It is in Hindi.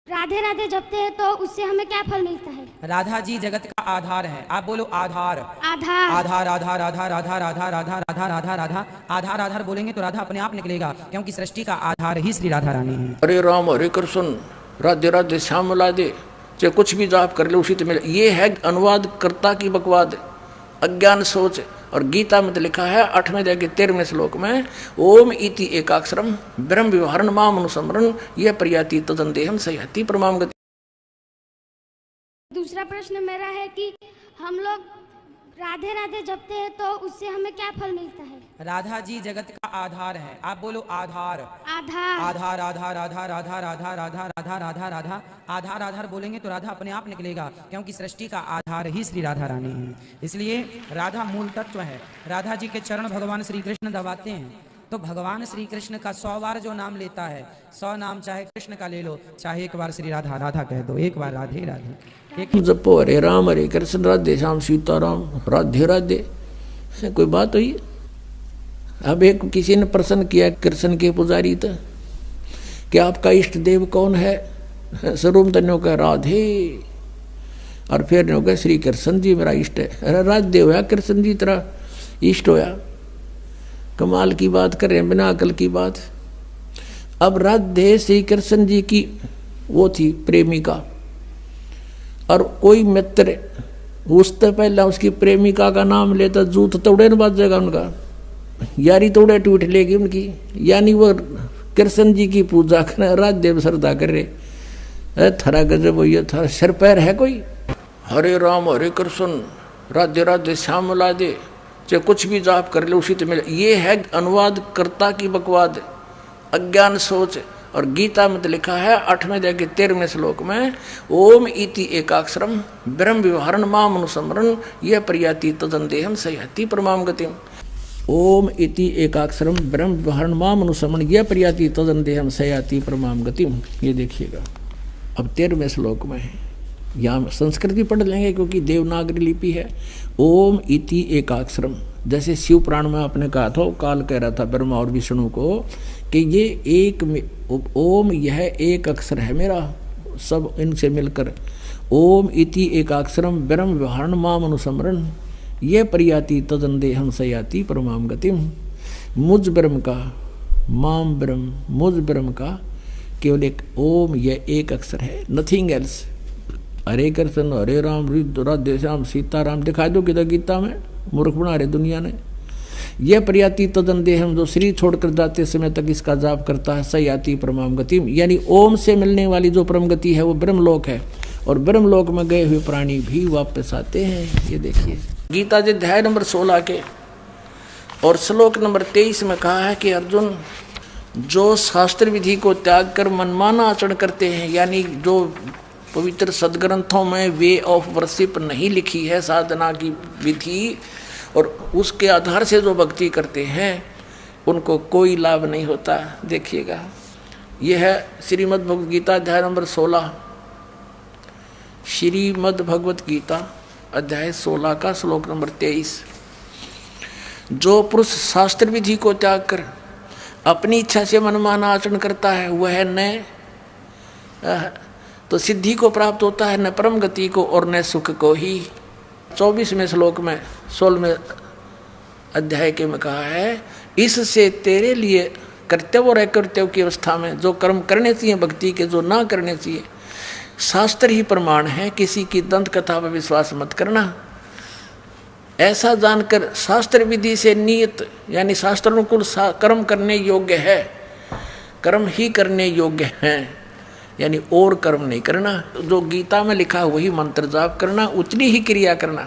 राधे राधे जपते हैं तो उससे हमें क्या फल मिलता है? राधा जी जगत का आधार है। आप बोलो आधार। आधार। आधार आधार आधार आधार आधार आधार आधार आधार आधार आधार आधार बोलेंगे तो राधा अपने आप निकलेगा, क्योंकि सृष्टि का आधार ही श्री राधा रानी है। हरे राम हरे कृष्ण राधे राधे श्याम राधे, चाहे कुछ भी जाप कर ले उसी तो मिले। ये है अनुवाद कर्ता की बकवाद, अज्ञान सोच। और गीता में तो लिखा है 8वें अध्याय के 13वें श्लोक में, ओम इति एकाक्षरम ब्रह्म व्यवहारण माम अनुसमरण यह प्रयाति तदंतेहम सह्यति परमाम गति। दूसरा प्रश्न मेरा है कि हम लोग राधे राधे जपते हैं तो उससे हमें क्या फल मिलता है? राधा जी जगत का आधार है। आप बोलो आधार। आधार। आधार आधार आधार आधार आधार आधार आधार आधार आधार आधार आधार बोलेंगे तो राधा अपने आप निकलेगा, क्योंकि सृष्टि का आधार ही श्री राधा रानी है। इसलिए राधा मूल तत्व है। राधा जी के चरण भगवान श्री कृष्ण दबाते हैं तो भगवान श्री कृष्ण का 100 बार जो नाम लेता है, 100 नाम चाहे कृष्ण का ले लो, चाहे एक बार श्री राधा राधा कह दो, एक बार राधे राधे। एक जपो हरे राम हरे कृष्ण राधे श्याम सीताराम राधे राधे, कोई बात हुई? अब एक किसी ने प्रश्न किया कृष्ण के पुजारी तो, कि आपका इष्ट देव कौन है? स्वरूप तन्यों का राधे, और फिर ने कहा श्री कृष्ण जी मेरा इष्ट है। अरे राधे होया कृष्ण जी तेरा इष्ट होया, कमाल की बात कर रहे हैं, बिना अकल की बात। अब राधे श्री कृष्ण जी की वो थी प्रेमिका, और कोई मित्र उससे पहले उसकी प्रेमिका का नाम लेता जूत तोड़े न बाजेगा उनका, यारी तोड़े टूट लेगी उनकी। यानी वो कृष्ण जी की पूजा कर राधे श्रद्धा कर रहे। थरा गजब हो, ये थरा सिर पैर है कोई? हरे राम हरे कृष्ण राधे राधे श्याम राधे, चाहे कुछ भी जाप कर ले उसी तो मिले। ये है अनुवाद कर्ता की बकवाद, अज्ञान सोच। और गीता में तो लिखा है 8वें अध्याय के 13वें श्लोक में, ओम इति एकाक्षरम ब्रह्म व्यवहारण माम अनुसमरण यह प्रयाति तदंतेहम सह्यति परमाम गतिम। ओम इति एकाक्षरम ब्रह्म व्यवहारण माम अनुसमरण यह प्रयाति तदंतेहम सह्यति परमाम गतिम। ये देखिएगा अब 13वें श्लोक में है, यहाँ संस्कृत भी पढ़ लेंगे क्योंकि देवनागरी लिपि है। ओम इति एकाक्षरम, जैसे शिव पुराण में आपने कहा था, काल कह रहा था ब्रह्मा और विष्णु को कि ये एक ओम यह एक अक्षर है मेरा, सब इनसे मिलकर। ओम इति एकाक्षरम ब्रह्म व्यवहारण माम अनुसमरण यह प्रयाति तदंतेहम सह्यति परमाम गतिम। मुझ ब्रह्म का, माम ब्रह्म, मुझ ब्रह्म का केवल एक ओम यह एक अक्षर है, नथिंग एल्स। हरे कृष्ण हरे राम राधे श्याम सीताराम दिखा दो किधर गीता में, मूर्ख बना रहे दुनिया ने। यह प्रयाति तदंतेहम, जो शरीर छोड़कर जाते समय तक इसका जाप करता है, सह्यति परमाम गति, यानी ओम से मिलने वाली जो परम गति है वो ब्रह्मलोक है, और ब्रह्मलोक में गए हुए प्राणी भी वापस आते हैं। ये देखिए गीता जी अध्याय नंबर 16 के और श्लोक नंबर 23 में कहा है कि अर्जुन, जो शास्त्र विधि को त्याग कर मनमाना आचरण करते हैं, यानी जो पवित्र सदग्रंथों में वे ऑफ वर्शिप नहीं लिखी है, साधना की विधि, और उसके आधार से जो भक्ति करते हैं उनको कोई लाभ नहीं होता। देखिएगा यह है श्रीमद् भगवद गीता अध्याय नंबर 16, श्रीमद् भगवद गीता अध्याय 16 का श्लोक नंबर 23। जो पुरुष शास्त्र विधि को त्याग कर अपनी इच्छा से मनमाना आचरण करता है वह न तो सिद्धि को प्राप्त होता है, न परम गति को और न सुख को ही। 24वें श्लोक में 16वें अध्याय के में कहा है, इससे तेरे लिए कर्तव्य और अकर्तव्य की अवस्था में जो कर्म करने चाहिए भक्ति के, जो ना करने चाहिए, शास्त्र ही प्रमाण है। किसी की दंत कथा पर विश्वास मत करना। ऐसा जानकर शास्त्र विधि से नियत यानी शास्त्रानुकूल कर्म करने योग्य है, कर्म ही करने योग्य हैं, यानी और कर्म नहीं करना। जो गीता में लिखा वही मंत्र जाप करना, उतनी ही क्रिया करना।